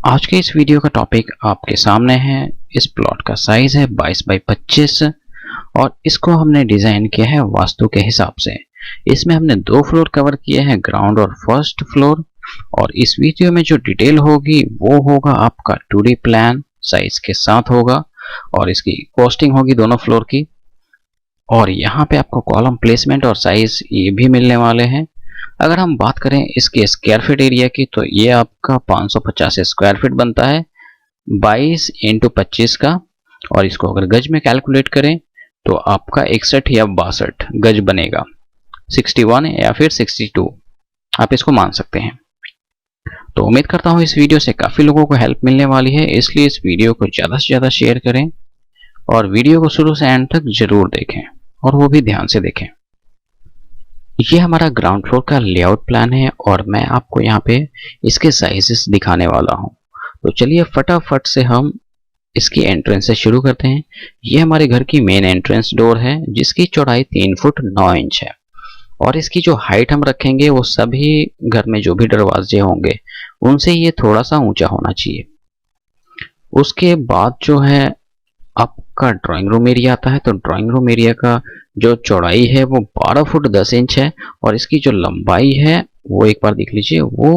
आज के इस वीडियो का टॉपिक आपके सामने है। इस प्लॉट का साइज है 22 बाई 25 और इसको हमने डिजाइन किया है वास्तु के हिसाब से। इसमें हमने दो फ्लोर कवर किए हैं, ग्राउंड और फर्स्ट फ्लोर। और इस वीडियो में जो डिटेल होगी वो होगा आपका 2D प्लान साइज के साथ होगा और इसकी कॉस्टिंग होगी दोनों फ्लोर की। और यहाँ पे आपको कॉलम प्लेसमेंट और साइज ये भी मिलने वाले हैं। अगर हम बात करें इसके स्क्वायर फीट एरिया की तो ये आपका 550 स्क्वायर फीट बनता है 22 इंटू 25 का। और इसको अगर गज में कैलकुलेट करें तो आपका 61 या 62 गज बनेगा, 61 या फिर 62 आप इसको मान सकते हैं। तो उम्मीद करता हूँ इस वीडियो से काफ़ी लोगों को हेल्प मिलने वाली है, इसलिए इस वीडियो को ज़्यादा से ज़्यादा शेयर करें और वीडियो को शुरू से एंड तक जरूर देखें और वो भी ध्यान से देखें। ये हमारा ग्राउंड फ्लोर का लेआउट प्लान है और मैं आपको यहाँ पे इसके साइजेस दिखाने वाला हूँ। तो चलिए फटाफट से हम इसकी एंट्रेंस से शुरू करते हैं। ये हमारे घर की मेन एंट्रेंस डोर है जिसकी चौड़ाई 3 फुट 9 इंच है और इसकी जो हाइट हम रखेंगे वो सभी घर में जो भी दरवाजे होंगे उनसे ये थोड़ा सा ऊंचा होना चाहिए। उसके बाद जो है आपका ड्राइंग रूम एरिया आता है। तो ड्राइंग रूम एरिया का जो चौड़ाई है वो 12 फुट 10 इंच है और इसकी जो लंबाई है वो एक बार देख लीजिए वो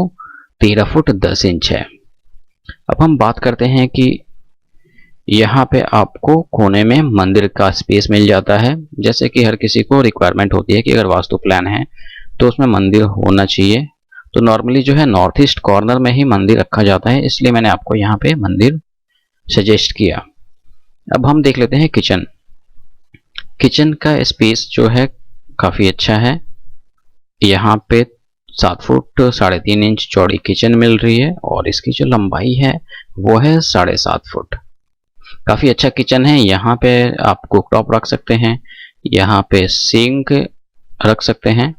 13 फुट 10 इंच है। अब हम बात करते हैं कि यहाँ पे आपको कोने में मंदिर का स्पेस मिल जाता है। जैसे कि हर किसी को रिक्वायरमेंट होती है कि अगर वास्तु प्लान है तो उसमें मंदिर होना चाहिए। तो नॉर्मली जो है नॉर्थ ईस्ट कॉर्नर में ही मंदिर रखा जाता है, इसलिए मैंने आपको यहाँ पे मंदिर सजेस्ट किया। अब हम देख लेते हैं किचन। किचन का स्पेस जो है काफ़ी अच्छा है। यहाँ पे 7 फुट 3.5 इंच चौड़ी किचन मिल रही है और इसकी जो लंबाई है वो है 7.5 फुट। काफ़ी अच्छा किचन है। यहाँ पे आप कुकटॉप रख सकते हैं, यहाँ पे सिंक रख सकते हैं।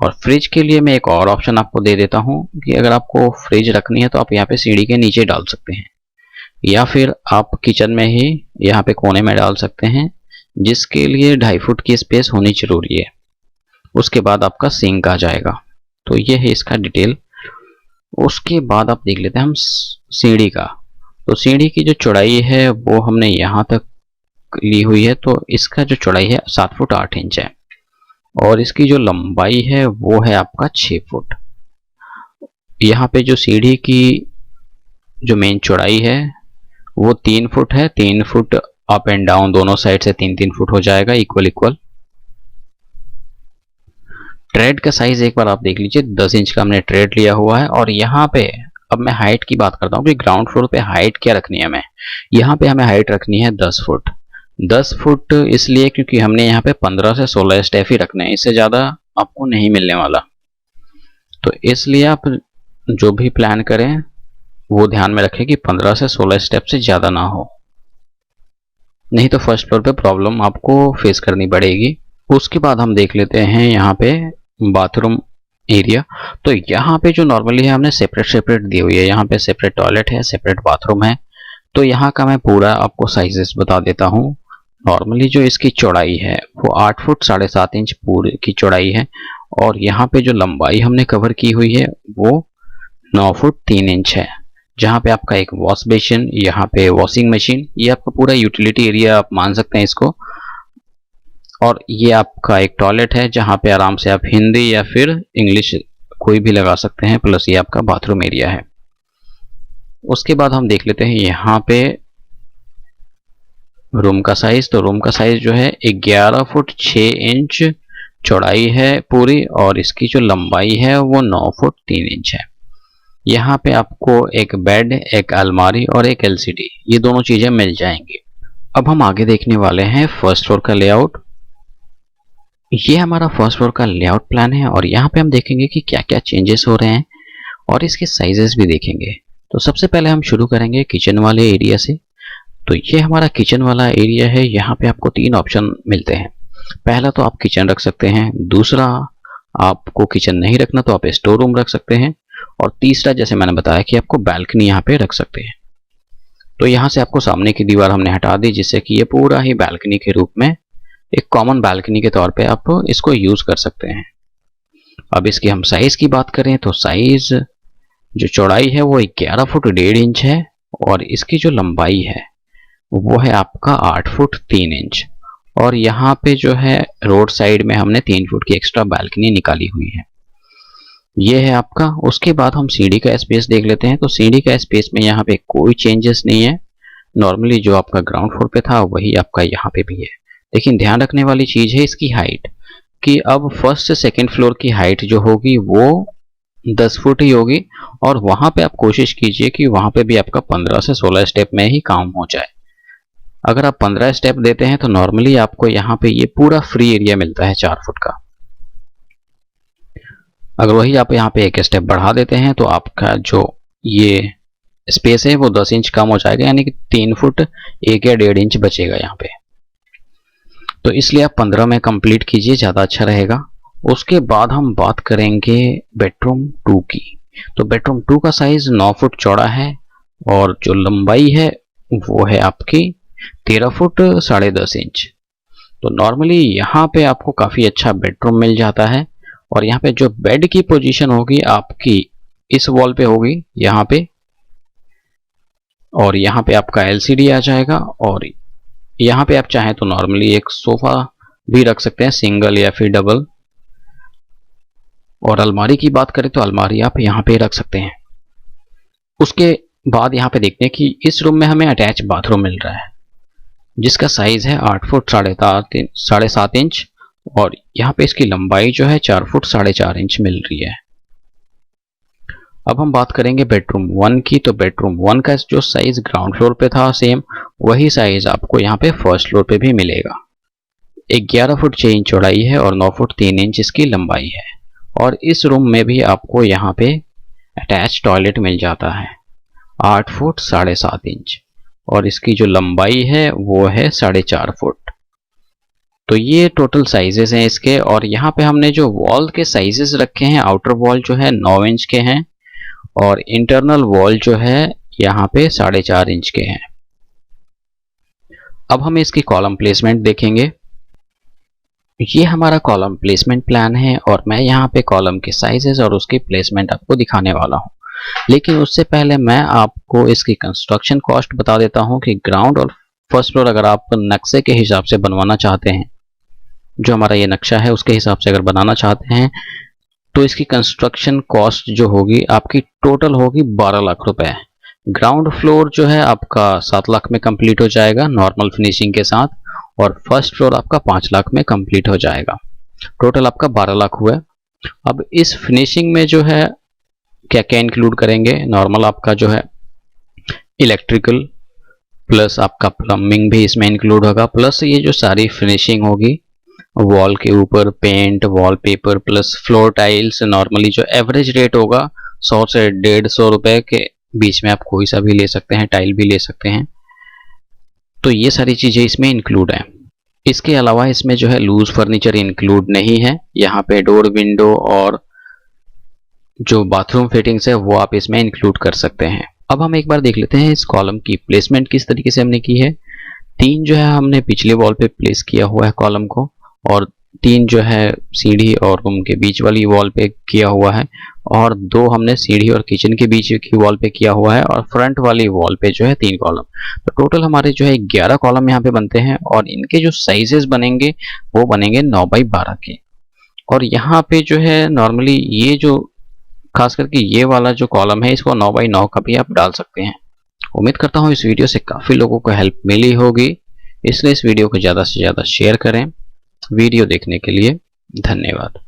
और फ्रिज के लिए मैं एक और ऑप्शन आपको दे देता हूँ कि अगर आपको फ्रिज रखनी है तो आप यहाँ पे सीढ़ी के नीचे डाल सकते हैं या फिर आप किचन में ही यहाँ पे कोने में डाल सकते हैं, जिसके लिए 2.5 फुट की स्पेस होनी जरूरी है। उसके बाद आपका सिंक आ जाएगा। तो ये है इसका डिटेल। उसके बाद आप देख लेते हैं हम सीढ़ी का। तो सीढ़ी की जो चौड़ाई है वो हमने यहाँ तक ली हुई है। तो इसका जो चौड़ाई है 7 फुट 8 इंच है और इसकी जो लंबाई है वो है आपका 6 फुट। यहाँ पे जो सीढ़ी की जो मेन चौड़ाई है वो 3 फुट है। 3 फुट अप एंड डाउन दोनों साइड से 3-3 फुट हो जाएगा, इक्वल इक्वल। ट्रेड का साइज एक बार आप देख लीजिए, 10 इंच का हमने ट्रेड लिया हुआ है। और यहाँ पे अब मैं हाइट की बात करता हूँ कि ग्राउंड फ्लोर पे हाइट क्या रखनी है हमें। यहाँ पे हमें हाइट रखनी है 10 फुट। 10 फुट इसलिए क्योंकि हमने यहाँ पे 15 से 16 स्टेप ही रखने हैं, इससे ज़्यादा आपको नहीं मिलने वाला। तो इसलिए आप जो भी प्लान करें वो ध्यान में रखें कि 15 से 16 स्टेप से ज़्यादा ना हो, नहीं तो फर्स्ट फ्लोर पे प्रॉब्लम आपको फेस करनी पड़ेगी। उसके बाद हम देख लेते हैं यहाँ पे बाथरूम एरिया। तो यहाँ पे जो नॉर्मली है हमने सेपरेट दी हुई है। यहाँ पे सेपरेट टॉयलेट है, सेपरेट बाथरूम है। तो यहाँ का मैं पूरा आपको साइजेस बता देता हूँ। नॉर्मली जो इसकी चौड़ाई है वो 8 फुट 7.5 इंच पूरी की चौड़ाई है और यहाँ पे जो लंबाई हमने कवर की हुई है वो 9 फुट 3 इंच है। जहाँ पे आपका एक वॉश बेसिन, यहाँ पे वॉशिंग मशीन, ये आपका पूरा यूटिलिटी एरिया आप मान सकते हैं इसको। और ये आपका एक टॉयलेट है जहाँ पे आराम से आप हिंदी या फिर इंग्लिश कोई भी लगा सकते हैं, प्लस ये आपका बाथरूम एरिया है। उसके बाद हम देख लेते हैं यहाँ पे रूम का साइज। तो रूम का साइज जो है 11 फुट 6 इंच चौड़ाई है पूरी और इसकी जो लंबाई है वो 9 फुट 3 इंच है। यहाँ पे आपको एक बेड, एक अलमारी और एक एलसीडी, ये दोनों चीजें मिल जाएंगी। अब हम आगे देखने वाले हैं फर्स्ट फ्लोर का लेआउट। ये हमारा फर्स्ट फ्लोर का लेआउट प्लान है और यहाँ पे हम देखेंगे कि क्या क्या चेंजेस हो रहे हैं और इसके साइजेस भी देखेंगे। तो सबसे पहले हम शुरू करेंगे किचन वाले एरिया से। तो ये हमारा किचन वाला एरिया है। यहाँ पे आपको 3 ऑप्शन मिलते हैं। पहला तो आप किचन रख सकते हैं, दूसरा आपको किचन नहीं रखना तो आप स्टोर रूम रख सकते हैं और तीसरा जैसे मैंने बताया कि आपको बैल्कनी यहाँ पे रख सकते हैं। तो यहाँ से आपको सामने की दीवार हमने हटा दी जिससे कि ये पूरा ही बैल्कनी के रूप में एक कॉमन बैल्कनी के तौर पे आप इसको यूज कर सकते हैं। अब इसकी हम साइज की बात करें तो साइज जो चौड़ाई है वो 11 फुट 1.5 इंच है और इसकी जो लंबाई है वो है आपका 8 फुट 3 इंच। और यहाँ पे जो है रोड साइड में हमने 3 फुट की एक्स्ट्रा बालकनी निकाली हुई है। ये है आपका। उसके बाद हम सीढ़ी का स्पेस देख लेते हैं। तो सीढ़ी का स्पेस में यहाँ पे कोई चेंजेस नहीं है, नॉर्मली जो आपका ग्राउंड फ्लोर पे था वही आपका यहाँ पे भी है। लेकिन ध्यान रखने वाली चीज है इसकी हाइट, कि अब फर्स्ट से सेकेंड फ्लोर की हाइट जो होगी वो 10 फुट ही होगी और वहां पे आप कोशिश कीजिए कि वहां पे भी आपका 15 से 16 स्टेप में ही काम हो जाए। अगर आप 15 स्टेप देते हैं तो नॉर्मली आपको यहाँ पे ये पूरा फ्री एरिया मिलता है 4 फुट का। अगर वही आप यहाँ पे एक स्टेप बढ़ा देते हैं तो आपका जो ये स्पेस है वो 10 इंच कम हो जाएगा, यानी कि 3 फुट 1 या 1.5 इंच बचेगा यहाँ पे। तो इसलिए आप 15 में कंप्लीट कीजिए, ज़्यादा अच्छा रहेगा। उसके बाद हम बात करेंगे बेडरूम 2 की। तो बेडरूम 2 का साइज 9 फुट चौड़ा है और जो लंबाई है वो है आपकी 13 फुट 10.5 इंच। तो नॉर्मली यहाँ पे आपको काफ़ी अच्छा बेडरूम मिल जाता है। और यहाँ पे जो बेड की पोजीशन होगी आपकी इस वॉल पे होगी यहाँ पे, और यहाँ पे आपका एलसीडी आ जाएगा। और यहाँ पे आप चाहें तो नॉर्मली एक सोफा भी रख सकते हैं, सिंगल या फिर डबल। और अलमारी की बात करें तो अलमारी आप यहाँ पे रख सकते हैं। उसके बाद यहाँ पे देखते हैं कि इस रूम में हमें अटैच बाथरूम मिल रहा है जिसका साइज है 8 फुट 7.5 इंच और यहाँ पे इसकी लंबाई जो है 4 फुट 4.5 इंच मिल रही है। अब हम बात करेंगे बेडरूम 1 की। तो बेडरूम 1 का जो साइज ग्राउंड फ्लोर पे था सेम वही साइज आपको यहाँ पे फर्स्ट फ्लोर पे भी मिलेगा। 11 फुट 6 इंच चौड़ाई है और 9 फुट 3 इंच इसकी लंबाई है। और इस रूम में भी आपको यहाँ पे अटैच टॉयलेट मिल जाता है 8 फुट 7.5 इंच और इसकी जो लंबाई है वो है 4.5 फुट। तो ये टोटल साइजेस हैं इसके। और यहाँ पे हमने जो वॉल के साइजेस रखे हैं, आउटर वॉल जो है 9 इंच के हैं और इंटरनल वॉल जो है यहाँ पे 4.5 इंच के हैं। अब हम इसकी कॉलम प्लेसमेंट देखेंगे। ये हमारा कॉलम प्लेसमेंट प्लान है और मैं यहाँ पे कॉलम के साइजेस और उसकी प्लेसमेंट आपको दिखाने वाला हूँ। लेकिन उससे पहले मैं आपको इसकी कंस्ट्रक्शन कॉस्ट बता देता हूँ कि ग्राउंड और फर्स्ट फ्लोर अगर आप नक्शे के हिसाब से बनवाना चाहते हैं, जो हमारा ये नक्शा है उसके हिसाब से अगर बनाना चाहते हैं तो इसकी कंस्ट्रक्शन कॉस्ट जो होगी आपकी टोटल होगी 12 लाख रुपए। ग्राउंड फ्लोर जो है आपका 7 लाख में कंप्लीट हो जाएगा नॉर्मल फिनिशिंग के साथ और फर्स्ट फ्लोर आपका 5 लाख में कंप्लीट हो जाएगा। टोटल आपका 12 लाख हुआ। अब इस फिनिशिंग में जो है क्या क्या इंक्लूड करेंगे, नॉर्मल आपका जो है इलेक्ट्रिकल प्लस आपका प्लम्बिंग भी इसमें इंक्लूड होगा, प्लस ये जो सारी फिनिशिंग होगी वॉल के ऊपर paint wallpaper plus floor tiles. Normally जो एवरेज रेट होगा 100 से 150 रुपए के बीच में, आप कोई सा भी ले सकते हैं, टाइल भी ले सकते हैं। तो ये सारी चीज़ें इसमें इंक्लूड हैं। इसके अलावा इसमें जो है लूज फर्नीचर इंक्लूड नहीं है। यहाँ पे डोर विंडो और जो बाथरूम फिटिंग्स है वो आप इसमें इंक्लूड कर सकते हैं। अब हम एक बार देख लेते हैं इस कॉलम की प्लेसमेंट किस तरीके से हमने की है। 3 जो है हमने पिछले वॉल पे प्लेस किया हुआ है कॉलम को और 3 जो है सीढ़ी और रूम के बीच वाली वॉल पे किया हुआ है और 2 हमने सीढ़ी और किचन के बीच की वॉल पे किया हुआ है और फ्रंट वाली वॉल पे जो है 3 कॉलम। तो टोटल हमारे जो है 11 कॉलम यहाँ पे बनते हैं और इनके जो साइजेस बनेंगे वो बनेंगे 9x12 के। और यहाँ पे जो है नॉर्मली ये जो खास करके ये वाला जो कॉलम है इसको 9x9 का भी आप डाल सकते हैं। उम्मीद करता हूँ इस वीडियो से काफ़ी लोगों को हेल्प मिली होगी, इसलिए इस वीडियो को ज़्यादा से ज़्यादा शेयर करें। वीडियो देखने के लिए धन्यवाद।